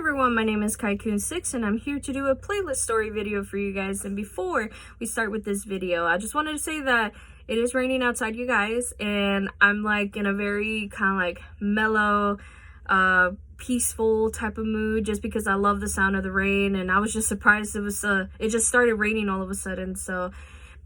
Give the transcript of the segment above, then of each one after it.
everyone, my name is Kaikun6 and I'm here to do a playlist story video for you guys. And before we start with this video, I just wanted to say that it is raining outside, you guys, and I'm like in a very kind of like mellow, peaceful type of mood just because I love the sound of the rain. And I was just surprised it just started raining all of a sudden, so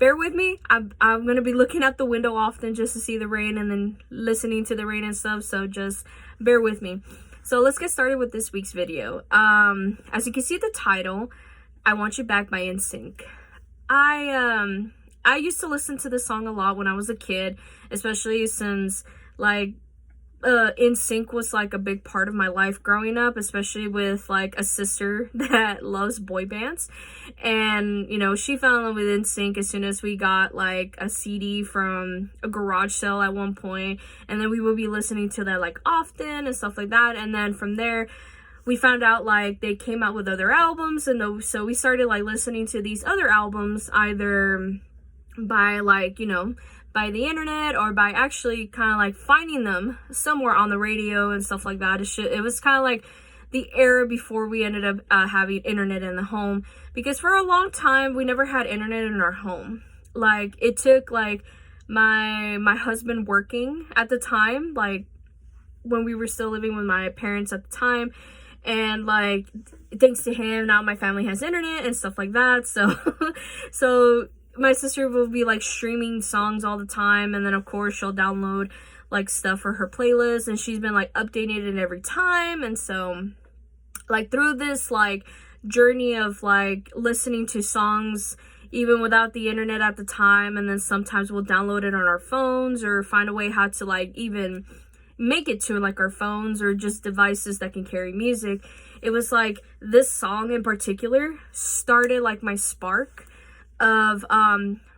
bear with me. I'm gonna be looking out the window often just to see the rain and then listening to the rain and stuff, so just bear with me. So let's get started with this week's video. As you can see the title, I Want You Back by NSYNC. I used to listen to this song a lot when I was a kid, especially since like NSYNC was like a big part of my life growing up, especially with like a sister that loves boy bands. And you know, she fell in love with NSYNC as soon as we got like a CD from a garage sale at one point, and then we would be listening to that like often and stuff like that. And then from there we found out like they came out with other albums, and so we started like listening to these other albums either by like, you know, by the internet or by actually kind of like finding them somewhere on the radio and stuff like that. It was kind of like the era before we ended up having internet in the home, because for a long time we never had internet in our home. Like it took like my husband working at the time, like when we were still living with my parents at the time, and like thanks to him now my family has internet and stuff like that. So my sister will be like streaming songs all the time, and then of course she'll download like stuff for her playlist, and she's been like updating it every time. And so like through this like journey of like listening to songs even without the internet at the time, and then sometimes we'll download it on our phones or find a way how to like even make it to like our phones or just devices that can carry music. It was like this song in particular started like my spark of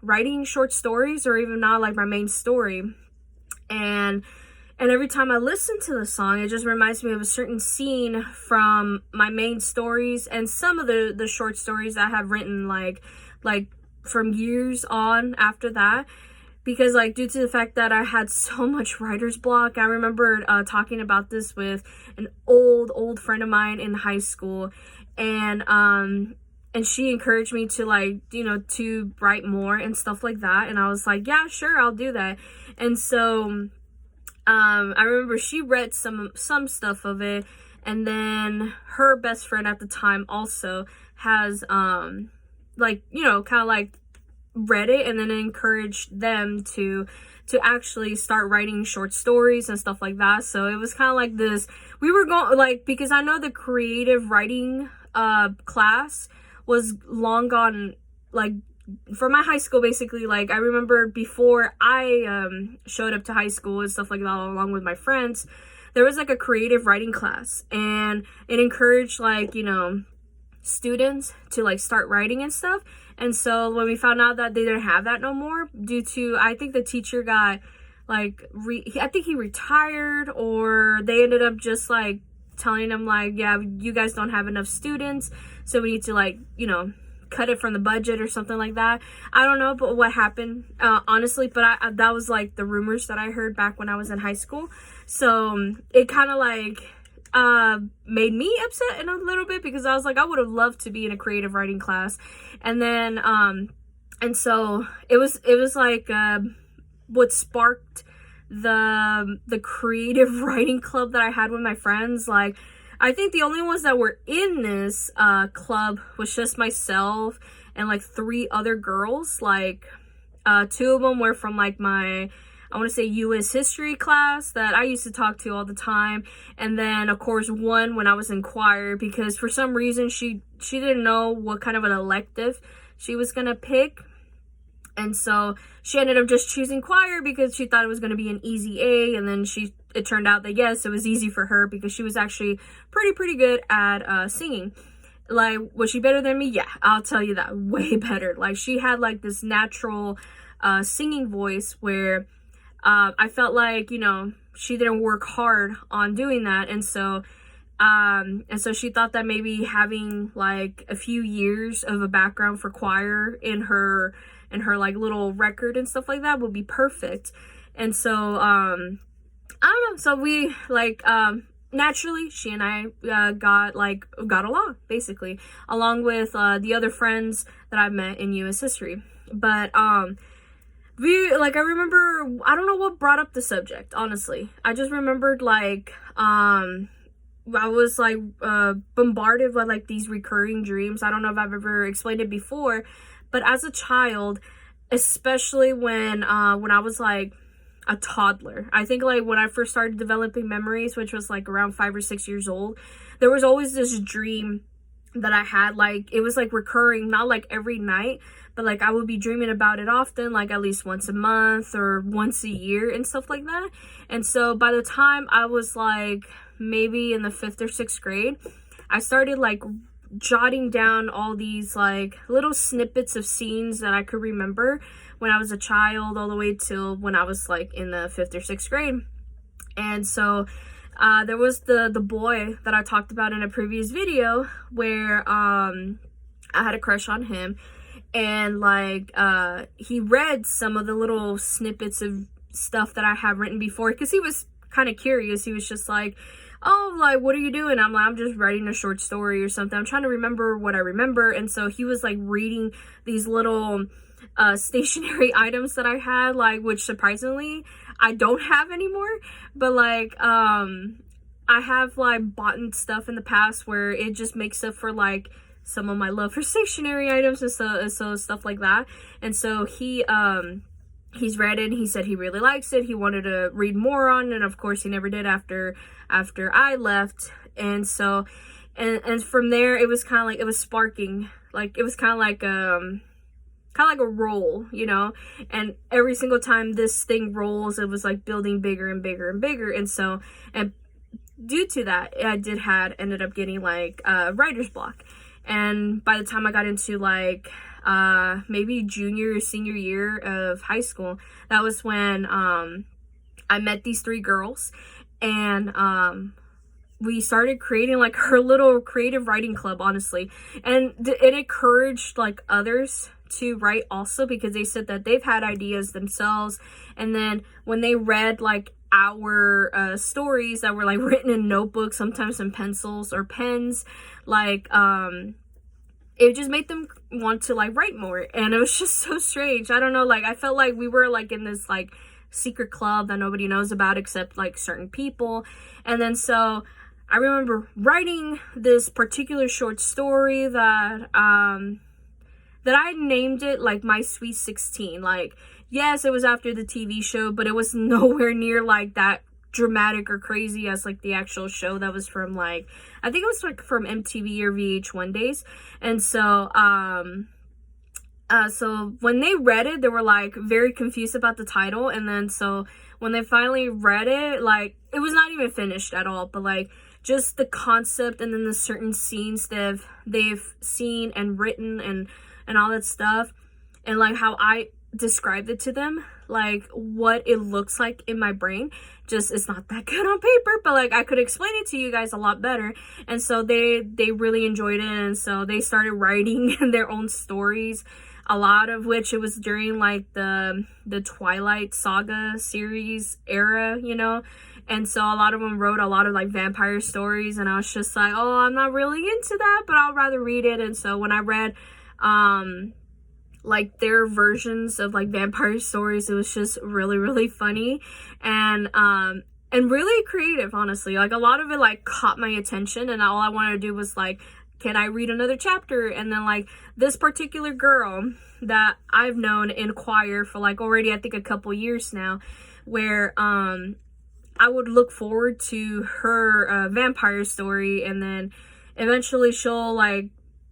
writing short stories, or even not like my main story. And every time I listen to the song, it just reminds me of a certain scene from my main stories and some of the short stories I have written like from years on after that. Because like due to the fact that I had so much writer's block, I remember talking about this with an old friend of mine in high school, and she encouraged me to like, you know, to write more and stuff like that. And I was like, yeah, sure, I'll do that. And so I remember she read some stuff of it, and then her best friend at the time also has like, you know, kind of like read it, and then encouraged them to actually start writing short stories and stuff like that. So it was kind of like this, we were going like, because I know the creative writing class was long gone, like for my high school basically. Like I remember before I showed up to high school and stuff like that along with my friends, there was like a creative writing class, and it encouraged like, you know, students to like start writing and stuff. And so when we found out that they didn't have that no more, due to, I think the teacher got like I think he retired, or they ended up just like telling them like, yeah, you guys don't have enough students, so we need to like, you know, cut it from the budget or something like that. I don't know but what happened, honestly, but that was like the rumors that I heard back when I was in high school. So it kind of like made me upset in a little bit, because I was like, I would have loved to be in a creative writing class. And then and so it was like what sparked the creative writing club that I had with my friends. Like I think the only ones that were in this club was just myself and like 3 other girls. Like 2 of them were from like my, I want to say, U.S. history class that I used to talk to all the time. And then of course one when I was in choir, because for some reason she didn't know what kind of an elective she was gonna pick. And so she ended up just choosing choir because she thought it was going to be an easy A. And then it turned out that yes, it was easy for her, because she was actually pretty good at singing. Like, was she better than me? Yeah, I'll tell you that, way better. Like she had like this natural singing voice where I felt like, you know, she didn't work hard on doing that. And so she thought that maybe having like a few years of a background for choir in her like little record and stuff like that would be perfect. And so I don't know, so we like naturally, she and I got along, basically, along with the other friends that I've met in U.S. history. But I remember, I don't know what brought up the subject, honestly. I just remembered, I was bombarded with these recurring dreams. I don't know if I've ever explained it before, but as a child, especially when I was a toddler, I think when I first started developing memories, which was around 5 or 6 years old, there was always this dream that I had. It was recurring, not every night, but I would be dreaming about it often, at least once a month or once a year and stuff like that. And so by the time I was maybe in the 5th or 6th grade, I started jotting down all these little snippets of scenes that I could remember when I was a child, all the way till when I was in the 5th or 6th grade. And so there was the boy that I talked about in a previous video, where I had a crush on him, and he read some of the little snippets of stuff that I had written before, because he was kind of curious. He was just oh, what are you doing? I'm just writing a short story or something. I'm trying to remember what I remember. And so he was reading these little stationary items that I had, which surprisingly I don't have anymore. But I have bought stuff in the past where it just makes up for some of my love for stationary items and so stuff like that. And so he's read it, and he said he really likes it. He wanted to read more on it, and of course he never did after I left. And so and from there, it was kind of it was sparking, it was kind of a roll, and every single time this thing rolls, it was building bigger and bigger and bigger. And so, and due to that, I ended up getting writer's block. And by the time I got into maybe junior or senior year of high school, that was when I met these 3 girls, and we started creating her little creative writing club, honestly. And it encouraged others to write also, because they said that they've had ideas themselves, and then when they read our stories that were written in notebooks, sometimes in pencils or pens, it just made them want to write more. And it was just so strange. I don't know, I felt we were in this secret club that nobody knows about except certain people. And then so I remember writing this particular short story that I named it My Sweet 16. Yes, it was after the TV show, but it was nowhere near that dramatic or crazy as the actual show that was from I think it was from MTV or VH1 days. And so so when they read it, they were very confused about the title. And then so when they finally read it, it was not even finished at all, but just the concept, and then the certain scenes they've seen and written and all that stuff, and how I described it to them, what it looks like in my brain, just it's not that good on paper, but I could explain it to you guys a lot better. And so they really enjoyed it, and so they started writing their own stories, a lot of which it was during the Twilight Saga series era, and so a lot of them wrote a lot of vampire stories, and I was just oh, I'm not really into that, but I'll rather read it. And so when I read their versions of vampire stories, it was just really, really funny and really creative, honestly. A lot of it caught my attention, and all I wanted to do was can I read another chapter? And then this particular girl that I've known in choir for already I think a couple years now, where I would look forward to her vampire story, and then eventually she'll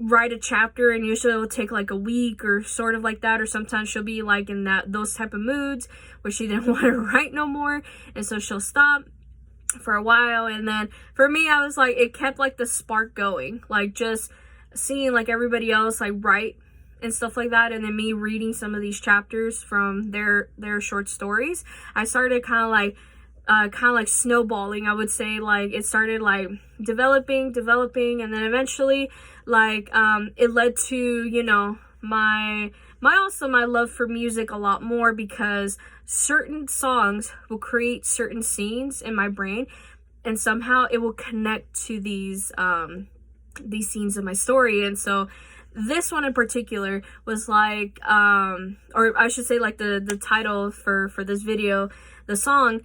write a chapter, and usually it'll take a week or sort of that, or sometimes she'll be in those type of moods where she didn't want to write no more, and so she'll stop for a while. And then for me, I was it kept the spark going, just seeing like everybody else like write and stuff like that, and then me reading some of these chapters from their short stories, I started kind of like snowballing, I would say. Like it started like developing, and then eventually like it led to, you know, my love for music a lot more, because certain songs will create certain scenes in my brain and somehow it will connect to these scenes in my story. And so this one in particular was like, or I should say like the title for this video, the song,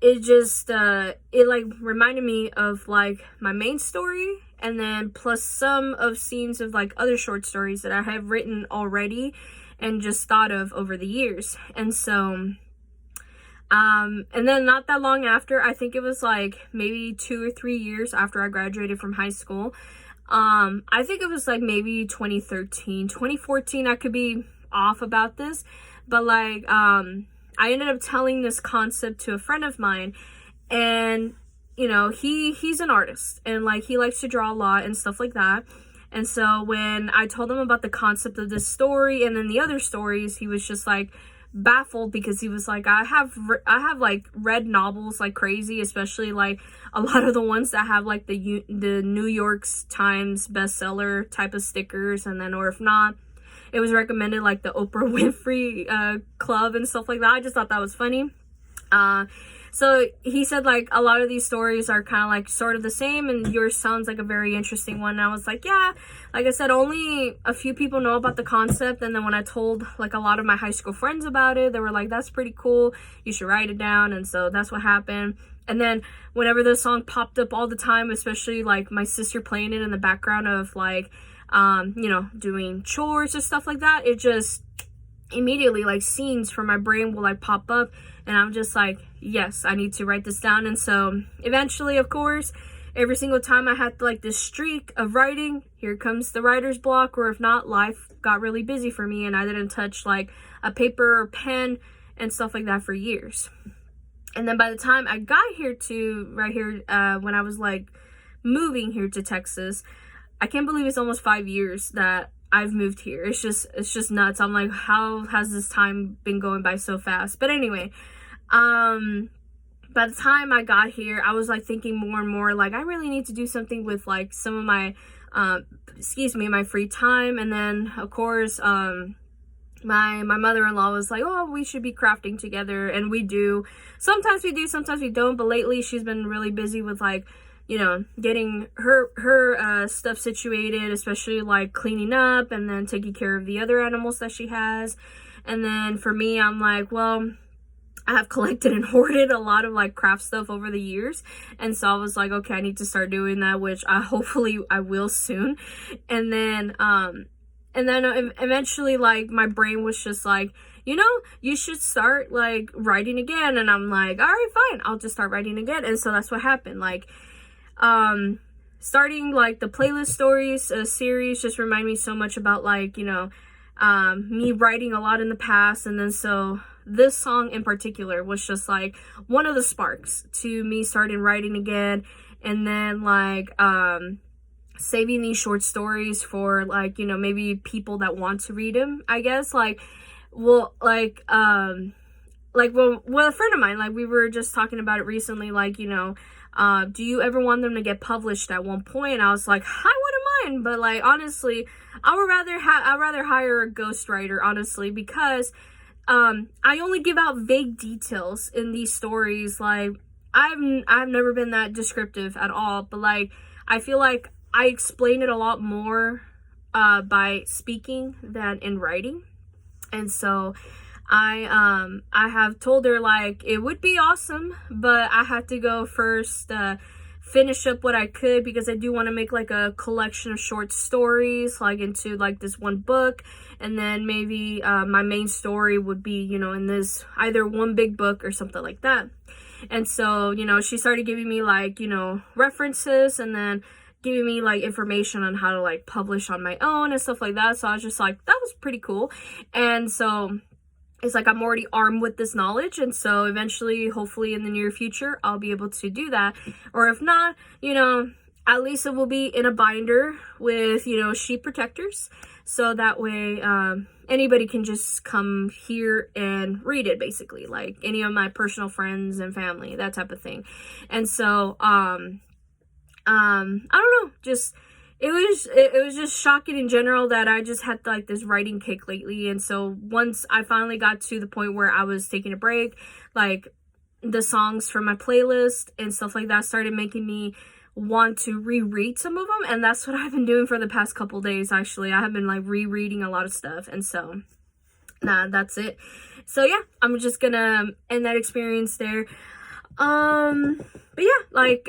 it just, it like reminded me of like my main story, and then plus some of scenes of like other short stories that I have written already and just thought of over the years. And so, and then not that long after, I think it was like maybe 2 or 3 years after I graduated from high school, I think it was like maybe 2013, 2014, I could be off about this, but like, I ended up telling this concept to a friend of mine, and you know, he's an artist, and like he likes to draw a lot and stuff like that. And so when I told him about the concept of this story and then the other stories, he was just like baffled, because he was like, I have like read novels like crazy, especially like a lot of the ones that have like the New York Times bestseller type of stickers, and then, or if not, it was recommended like the Oprah Winfrey Club and stuff like that. I just thought that was funny. So he said like a lot of these stories are kind of like sort of the same, and yours sounds like a very interesting one. And I was like, yeah, like I said, only a few people know about the concept. And then when I told like a lot of my high school friends about it, they were like, that's pretty cool, you should write it down. And so that's what happened. And then whenever the song popped up all the time, especially like my sister playing it in the background of like, you know, doing chores or stuff like that, it just immediately like scenes from my brain will like pop up, and I'm just like, yes, I need to write this down. And so eventually, of course, every single time I had like this streak of writing, here comes the writer's block, or if not, life got really busy for me and I didn't touch like a paper or pen and stuff like that for years. And then by the time I got here to right here, when I was like moving here to Texas, I can't believe it's almost 5 years that I've moved here. It's just nuts. I'm like, how has this time been going by so fast? But anyway, by the time I got here, I was like thinking more and more like, I really need to do something with like some of my, my free time. And then of course, my mother-in-law was like, oh, we should be crafting together. And we do. Sometimes we do, sometimes we don't. But lately she's been really busy with like, you know, getting her stuff situated, especially like cleaning up and then taking care of the other animals that she has. And then for me, I'm like, well, I have collected and hoarded a lot of like craft stuff over the years, and so I was like, okay, I need to start doing that, which hopefully I will soon. And then eventually like my brain was just like, you know, you should start like writing again. And I'm like, all right, fine, I'll just start writing again. And so that's what happened. Like starting like the playlist stories series just remind me so much about like, you know, me writing a lot in the past. And then so this song in particular was just like one of the sparks to me starting writing again. And then like saving these short stories for like, you know, maybe people that want to read them, I guess. Like, well, like well, a friend of mine, like we were just talking about it recently, like, you know, do you ever want them to get published at one point? And I was like, I wouldn't mind, but like honestly, I'd rather hire a ghostwriter, honestly, because I only give out vague details in these stories. Like I've never been that descriptive at all, but like I feel like I explain it a lot more by speaking than in writing. And so I have told her like it would be awesome, but I had to go first finish up what I could, because I do want to make like a collection of short stories like into like this one book, and then maybe my main story would be, you know, in this either one big book or something like that. And so, you know, she started giving me like, you know, references, and then giving me like information on how to like publish on my own and stuff like that. So I was just like, that was pretty cool. And so it's like I'm already armed with this knowledge, and so eventually, hopefully in the near future, I'll be able to do that. Or if not, you know, at least it will be in a binder with, you know, sheet protectors, so that way anybody can just come here and read it, basically, like any of my personal friends and family, that type of thing. And so I don't know, just it was just shocking in general that I just had like this writing kick lately. And so once I finally got to the point where I was taking a break, like the songs from my playlist and stuff like that started making me want to reread some of them, and that's what I've been doing for the past couple days. Actually, I have been like rereading a lot of stuff, and so that's it. So yeah, I'm just gonna end that experience there. But yeah, like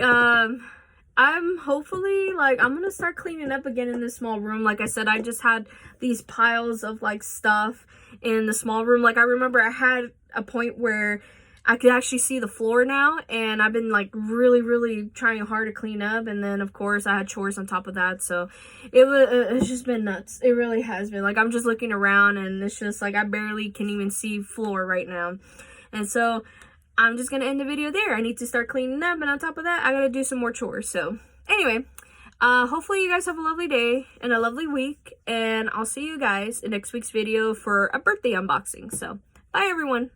I'm hopefully, like, I'm gonna start cleaning up again in this small room. Like I said, I just had these piles of like stuff in the small room. Like, I remember I had a point where I could actually see the floor now, and I've been like really trying hard to clean up, and then of course I had chores on top of that, so it's just been nuts. It really has been. Like, I'm just looking around and it's just like I barely can even see floor right now. And so I'm just gonna end the video there. I need to start cleaning up, and on top of that I gotta do some more chores. So anyway, hopefully you guys have a lovely day and a lovely week, and I'll see you guys in next week's video for a birthday unboxing. So bye everyone.